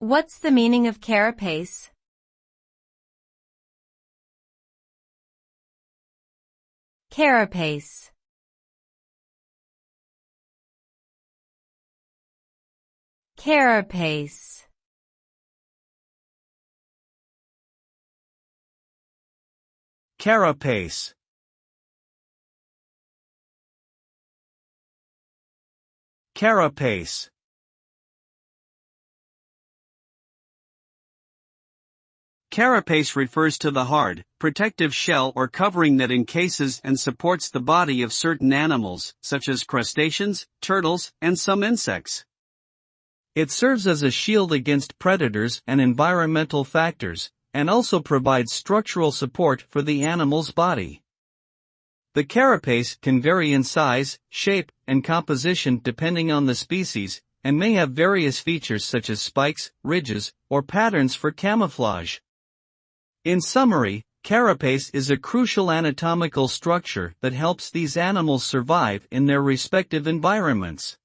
What's the meaning of carapace? Carapace. Carapace. Carapace. Carapace. Carapace refers to the hard, protective shell or covering that encases and supports the body of certain animals, such as crustaceans, turtles, and some insects. It serves as a shield against predators and environmental factors, and also provides structural support for the animal's body. The carapace can vary in size, shape, and composition depending on the species, and may have various features such as spikes, ridges, or patterns for camouflage. In summary, carapace is a crucial anatomical structure that helps these animals survive in their respective environments.